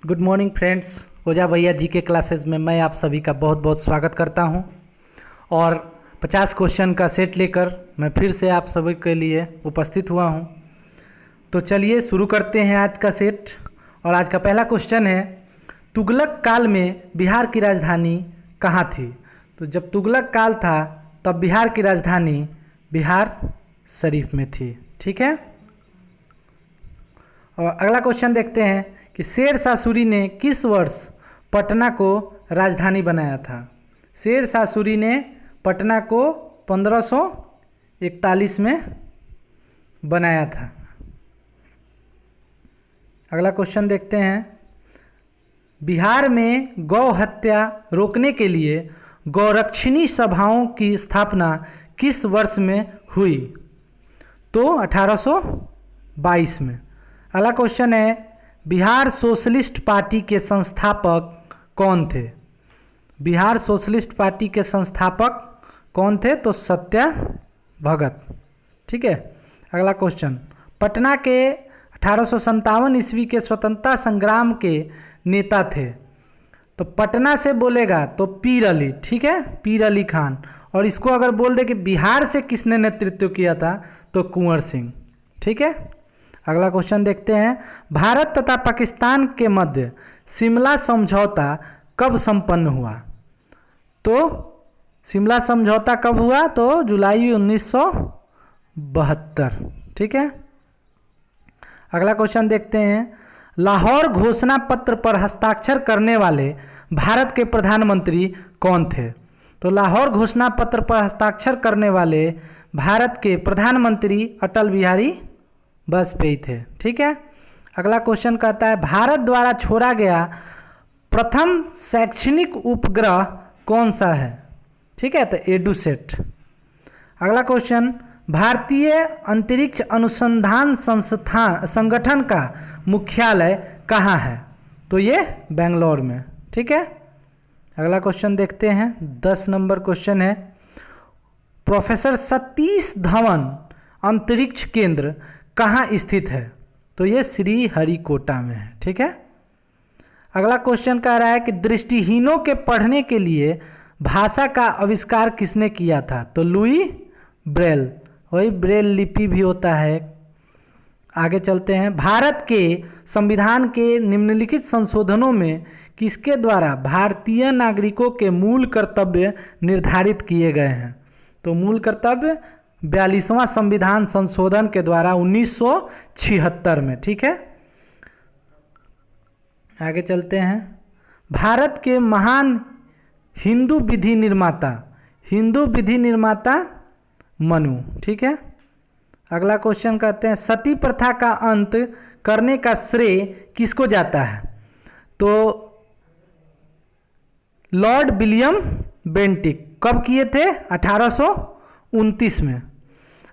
Good morning friends. ओझा भैया जी के classes में मैं आप सभी का बहुत बहुत स्वागत करता हूं और 50 क्वेश्चन का सेट लेकर मैं फिर से आप सभी के लिए उपस्थित हुआ हूं। तो चलिए शुरू करते हैं आज का सेट। और आज का पहला क्वेश्चन है, तुगलक काल में बिहार की राजधानी कहाँ थी? तो जब तुगलक काल था तब बिहार की राजधानी बिहार शरीफ में थी। ठीक है। और अगला क्वेश्चन देखते हैं कि शेर शाह सूरी ने किस वर्ष पटना को राजधानी बनाया था? शेर शाह सूरी ने पटना को 1541 में बनाया था। अगला क्वेश्चन देखते हैं, बिहार में गौ हत्या रोकने के लिए गौरक्षणी सभाओं की स्थापना किस वर्ष में हुई? तो 1822 में। अगला क्वेश्चन है, बिहार सोशलिस्ट पार्टी के संस्थापक कौन थे? बिहार सोशलिस्ट पार्टी के संस्थापक कौन थे? तो सत्याभगत। ठीक है। अगला क्वेश्चन, पटना के 1857 ईस्वी के स्वतंत्रता संग्राम के नेता थे। तो पटना से बोलेगा तो पीर अली। ठीक है, पीर अली खान। और इसको अगर बोल दे कि बिहार से किसने नेतृत्व किया था तो कुंवर सिंह। ठीक है। अगला क्वेश्चन देखते हैं, भारत तथा पाकिस्तान के मध्य शिमला समझौता कब संपन्न हुआ? तो शिमला समझौता कब हुआ? तो जुलाई 1972। ठीक है। अगला क्वेश्चन देखते हैं, लाहौर घोषणा पत्र पर हस्ताक्षर करने वाले भारत के प्रधानमंत्री कौन थे? तो लाहौर घोषणा पत्र पर हस्ताक्षर करने वाले भारत के प्रधानमंत्री अटल बिहारी वाजपेयी थे। ठीक है। अगला क्वेश्चन कहता है, भारत द्वारा छोड़ा गया प्रथम शैक्षणिक उपग्रह कौन सा है? ठीक है, तो एडुसेट। अगला क्वेश्चन, भारतीय अंतरिक्ष अनुसंधान संगठन का मुख्यालय कहाँ है? तो ये बेंगलोर में। ठीक है। अगला क्वेश्चन देखते हैं, 10 नंबर क्वेश्चन है, प्रोफेसर सतीश धवन अंतरिक्ष केंद्र कहाँ स्थित है? तो ये श्रीहरिकोटा में है। ठीक है। अगला क्वेश्चन कह रहा है कि दृष्टिहीनों के पढ़ने के लिए भाषा का आविष्कार किसने किया था? तो लुई ब्रेल। वही ब्रेल लिपि भी होता है। आगे चलते हैं, भारत के संविधान के निम्नलिखित संशोधनों में किसके द्वारा भारतीय नागरिकों के मूल कर्तव्य निर्धारित किए गए हैं? तो मूल कर्तव्य 42वां संविधान संशोधन के द्वारा 1976 में। ठीक है। आगे चलते हैं, भारत के महान हिंदू विधि निर्माता मनु। ठीक है। अगला क्वेश्चन कहते हैं, सती प्रथा का अंत करने का श्रेय किसको जाता है? तो लॉर्ड विलियम बेंटिक। कब किए थे? 1829 में।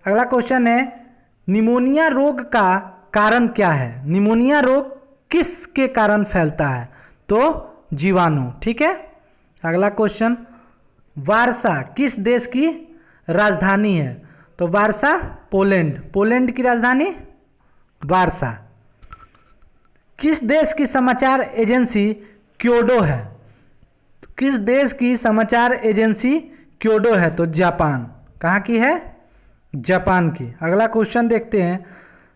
अगला क्वेश्चन है, निमोनिया रोग का कारण क्या है? निमोनिया रोग किसके कारण फैलता है? तो जीवाणु। ठीक है। अगला क्वेश्चन, वारसा किस देश की राजधानी है? तो वारसा पोलैंड। पोलैंड की राजधानी वारसा। किस देश की समाचार एजेंसी क्योडो है? किस देश की समाचार एजेंसी क्योडो है? तो जापान। कहाँ की है? जापान की। अगला क्वेश्चन देखते हैं,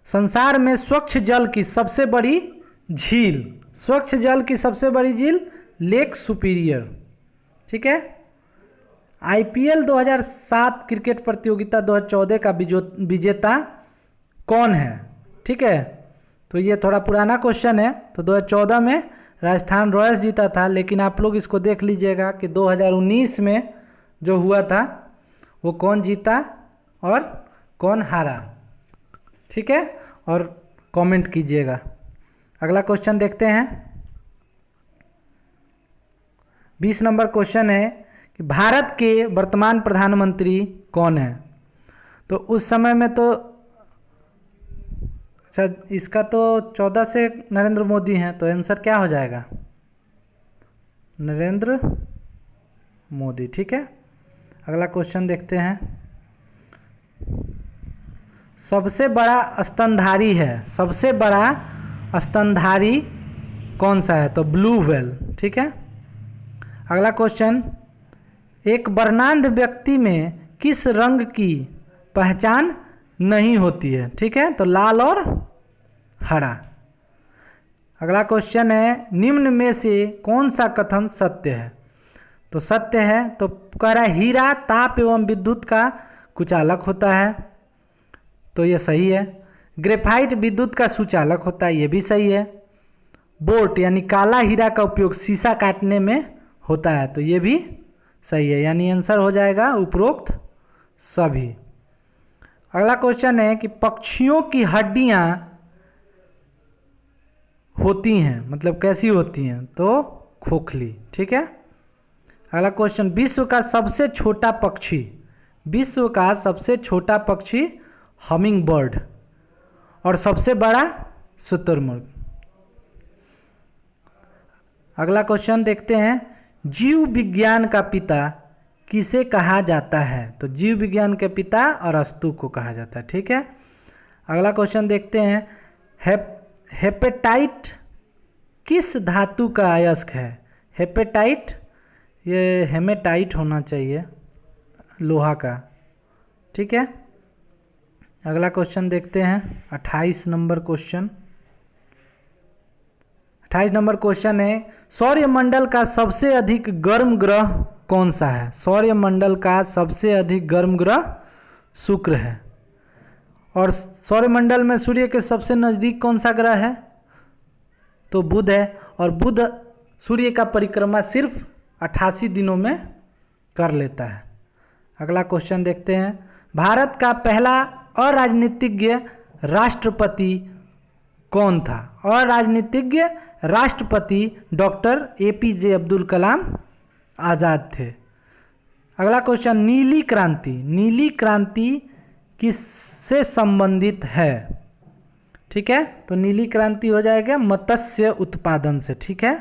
संसार में स्वच्छ जल की सबसे बड़ी झील। स्वच्छ जल की सबसे बड़ी झील लेक सुपीरियर। ठीक है। आईपीएल 2007 क्रिकेट प्रतियोगिता 2014 का विजेता कौन है? ठीक है। तो ये थोड़ा पुराना क्वेश्चन है। तो 2014 में राजस्थान रॉयल्स जीता था, लेकिन आप लोग इसको देख लीजिएगा कि 2019 में जो हुआ था वो कौन जीता और कौन हारा। ठीक है। और कमेंट कीजिएगा। अगला क्वेश्चन देखते हैं, 20 नंबर क्वेश्चन है कि भारत के वर्तमान प्रधानमंत्री कौन है? तो उस समय में तो अच्छा, इसका तो 14 से नरेंद्र मोदी हैं, तो आंसर क्या हो जाएगा? नरेंद्र मोदी। ठीक है। अगला क्वेश्चन देखते हैं, सबसे बड़ा स्तनधारी है, सबसे बड़ा स्तनधारी कौन सा है? तो ब्लू व्हेल। ठीक है। अगला क्वेश्चन, एक वर्णांध व्यक्ति में किस रंग की पहचान नहीं होती है? ठीक है, तो लाल और हरा। अगला क्वेश्चन है, निम्न में से कौन सा कथन सत्य है? तो सत्य है तो कह रहा है हीरा ताप एवं विद्युत का कुचालक होता है, तो ये सही है। ग्रेफाइट विद्युत का सुचालक होता है, ये भी सही है। बोर्ट यानी काला हीरा का उपयोग शीशा काटने में होता है, तो ये भी सही है, यानी आंसर हो जाएगा उपरोक्त सभी। अगला क्वेश्चन है कि पक्षियों की हड्डियां होती हैं, मतलब कैसी होती हैं? तो खोखली। ठीक है। अगला क्वेश्चन, विश्व का सबसे छोटा पक्षी, विश्व का सबसे छोटा पक्षी हमिंग बर्ड और सबसे बड़ा शुतुरमुर्ग। अगला क्वेश्चन देखते हैं, जीव विज्ञान का पिता किसे कहा जाता है? तो जीव विज्ञान के पिता अरस्तु को कहा जाता है। ठीक है। अगला क्वेश्चन देखते हैं, हेपेटाइट किस धातु का अयस्क है? हेपेटाइट, ये हेमेटाइट होना चाहिए, लोहा का। ठीक है। अगला क्वेश्चन देखते हैं 28 नंबर क्वेश्चन। 28 नंबर क्वेश्चन है, सौरमंडल का सबसे अधिक गर्म ग्रह कौन सा है? सौरमंडल का सबसे अधिक गर्म ग्रह शुक्र है। और सौरमंडल में सूर्य के सबसे नज़दीक कौन सा ग्रह है? तो बुध है, और बुध सूर्य का परिक्रमा सिर्फ 88 दिनों में कर लेता है। अगला क्वेश्चन देखते हैं, भारत का पहला अराजनीतिज्ञ राष्ट्रपति कौन था? अराजनीतिज्ञ राष्ट्रपति डॉक्टर APJ अब्दुल कलाम आज़ाद थे। अगला क्वेश्चन, नीली क्रांति, नीली क्रांति किससे संबंधित है? ठीक है, तो नीली क्रांति हो जाएगा मत्स्य उत्पादन से। ठीक है।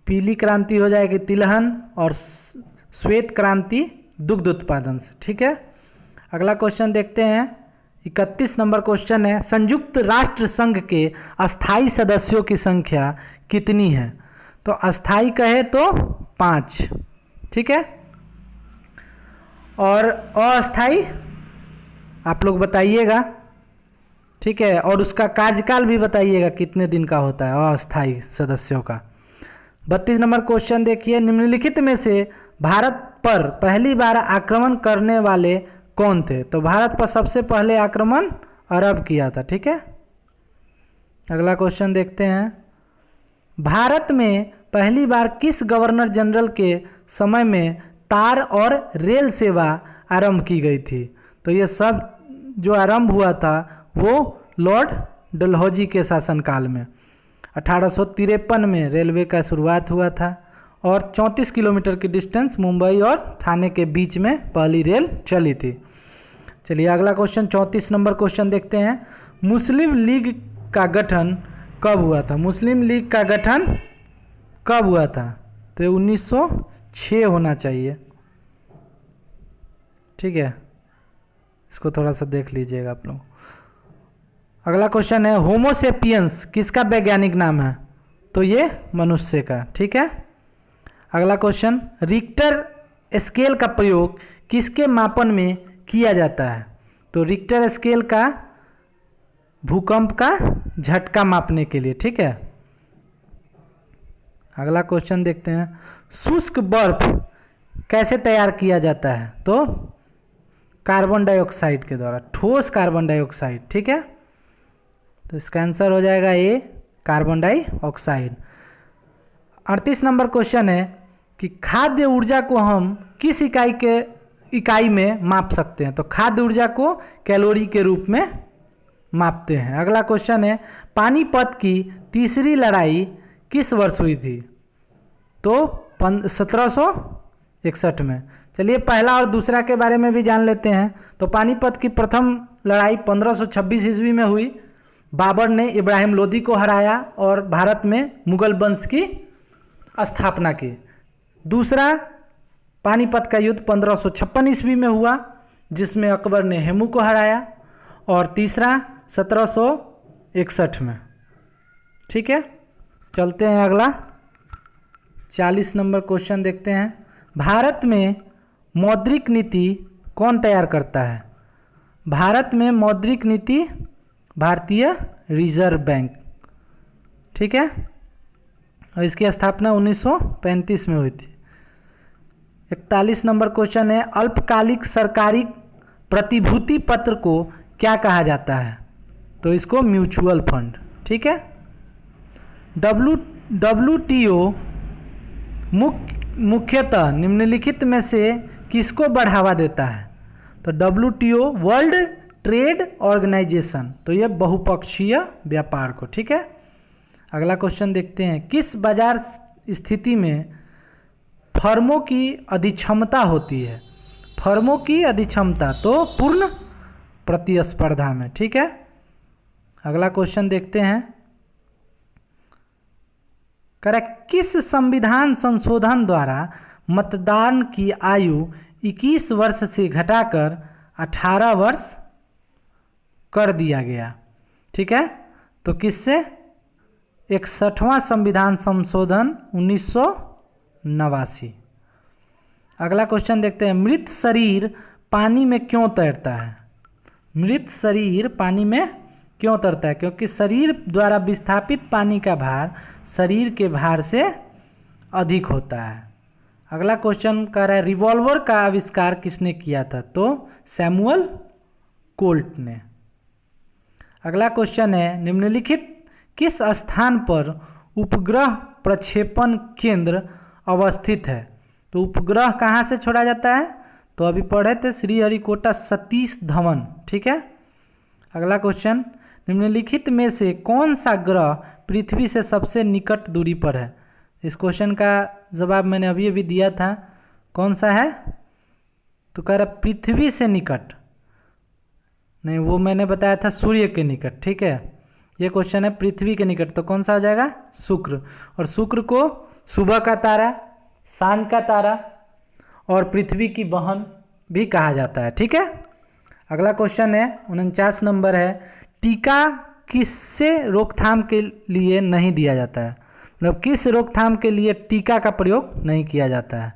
पीली क्रांति हो जाएगी तिलहन, और श्वेत क्रांति दुग्ध उत्पादन से। ठीक है। अगला क्वेश्चन देखते हैं 31 नंबर क्वेश्चन है, संयुक्त राष्ट्र संघ के अस्थाई सदस्यों की संख्या कितनी है? तो अस्थाई कहे तो 5। ठीक है। और अस्थाई आप लोग बताइएगा। ठीक है, और उसका कार्यकाल भी बताइएगा कितने दिन का होता है अस्थाई सदस्यों का। 32 नंबर क्वेश्चन देखिए, निम्नलिखित में से भारत पर पहली बार आक्रमण करने वाले कौन थे? तो भारत पर सबसे पहले आक्रमण अरब किया था। ठीक है। अगला क्वेश्चन देखते हैं, भारत में पहली बार किस गवर्नर जनरल के समय में तार और रेल सेवा आरंभ की गई थी? तो ये सब जो आरंभ हुआ था वो लॉर्ड डलहौजी के शासनकाल में 1853 में रेलवे का शुरुआत हुआ था, और 34 किलोमीटर की डिस्टेंस मुंबई और ठाणे के बीच में पहली रेल चली थी। चलिए अगला क्वेश्चन 34 नंबर क्वेश्चन देखते हैं, मुस्लिम लीग का गठन कब हुआ था? मुस्लिम लीग का गठन कब हुआ था? तो 1906 होना चाहिए। ठीक है, इसको थोड़ा सा देख लीजिएगा आप लोग। अगला क्वेश्चन है, होमोसेपियंस किसका वैज्ञानिक नाम है? तो ये मनुष्य का। ठीक है। अगला क्वेश्चन, रिक्टर स्केल का प्रयोग किसके मापन में किया जाता है? तो रिक्टर स्केल का भूकंप का झटका मापने के लिए। ठीक है। अगला क्वेश्चन देखते हैं, शुष्क बर्फ कैसे तैयार किया जाता है? तो कार्बन डाइऑक्साइड के द्वारा, ठोस कार्बन डाइऑक्साइड। ठीक है, तो इसका आंसर हो जाएगा ए, कार्बन डाइऑक्साइड। 38 नंबर क्वेश्चन है कि खाद्य ऊर्जा को हम किस इकाई में माप सकते हैं? तो खाद्य ऊर्जा को कैलोरी के रूप में मापते हैं। अगला क्वेश्चन है, पानीपत की तीसरी लड़ाई किस वर्ष हुई थी? तो 1761 में। चलिए पहला और दूसरा के बारे में भी जान लेते हैं। तो पानीपत की प्रथम लड़ाई 1526 ईस्वी में हुई। बाबर ने इब्राहिम लोदी को हराया और भारत में मुगल वंश की स्थापना की। दूसरा पानीपत का युद्ध 1556 ईस्वी में हुआ, जिसमें अकबर ने हेमू को हराया। और तीसरा 1961 में। ठीक है, चलते हैं अगला 40 नंबर क्वेश्चन देखते हैं। भारत में मौद्रिक नीति कौन तैयार करता है? भारत में मौद्रिक नीति भारतीय रिजर्व बैंक। ठीक है, और इसकी स्थापना 1935 में हुई थी। 41 नंबर क्वेश्चन है, अल्पकालिक सरकारी प्रतिभूति पत्र को क्या कहा जाता है? तो इसको म्यूचुअल फंड। ठीक है, WTO मुख्यतः निम्नलिखित में से किसको बढ़ावा देता है? तो WTO वर्ल्ड ट्रेड ऑर्गेनाइजेशन, तो ये बहुपक्षीय व्यापार को। ठीक है, अगला क्वेश्चन देखते हैं, किस बाजार स्थिति में फर्मों की अधिक्षमता होती है? फर्मों की अधिक्षमता तो पूर्ण प्रतिस्पर्धा में। ठीक है, अगला क्वेश्चन देखते हैं, करेक्ट, किस संविधान संशोधन द्वारा मतदान की आयु 21 वर्ष से घटाकर 18 वर्ष कर दिया गया? ठीक है, तो किससे? 61वां संविधान संशोधन 1989। अगला क्वेश्चन देखते हैं, मृत शरीर पानी में क्यों तैरता है? मृत शरीर पानी में क्यों तैरता है? क्योंकि शरीर द्वारा विस्थापित पानी का भार शरीर के भार से अधिक होता है। अगला क्वेश्चन कह रहा है, रिवॉल्वर का आविष्कार किसने किया था? तो सैमुअल कोल्ट ने। अगला क्वेश्चन है, निम्नलिखित किस स्थान पर उपग्रह प्रक्षेपण केंद्र अवस्थित है? तो उपग्रह कहाँ से छोड़ा जाता है? तो अभी पढ़े थे, श्रीहरिकोटा सतीश धवन। ठीक है, अगला क्वेश्चन, निम्नलिखित में से कौन सा ग्रह पृथ्वी से सबसे निकट दूरी पर है? इस क्वेश्चन का जवाब मैंने अभी अभी दिया था, कौन सा है? तो कह रहा पृथ्वी से निकट नहीं, वो मैंने बताया था सूर्य के निकट। ठीक है, ये क्वेश्चन है पृथ्वी के निकट, तो कौन सा हो जाएगा? शुक्र। और शुक्र को सुबह का तारा, शाम का तारा और पृथ्वी की बहन भी कहा जाता है। ठीक है, अगला क्वेश्चन है 49 नंबर है, टीका किससे रोकथाम के लिए नहीं दिया जाता है? मतलब किस रोकथाम के लिए टीका का प्रयोग नहीं किया जाता है?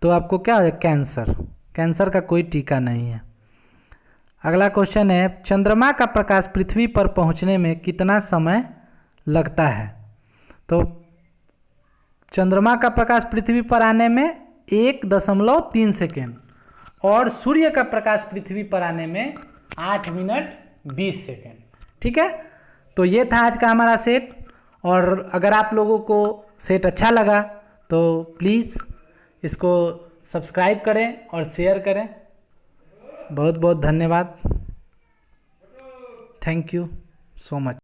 तो आपको क्या है? कैंसर। कैंसर का कोई टीका नहीं है। अगला क्वेश्चन है, चंद्रमा का प्रकाश पृथ्वी पर पहुंचने में कितना समय लगता है? तो चंद्रमा का प्रकाश पृथ्वी पर आने में 1.3 सेकेंड और सूर्य का प्रकाश पृथ्वी पर आने में 8 मिनट 20 सेकेंड। ठीक है, तो ये था आज का हमारा सेट। और अगर आप लोगों को सेट अच्छा लगा तो प्लीज़ इसको सब्सक्राइब करें और शेयर करें। बहुत बहुत धन्यवाद। Thank you so much.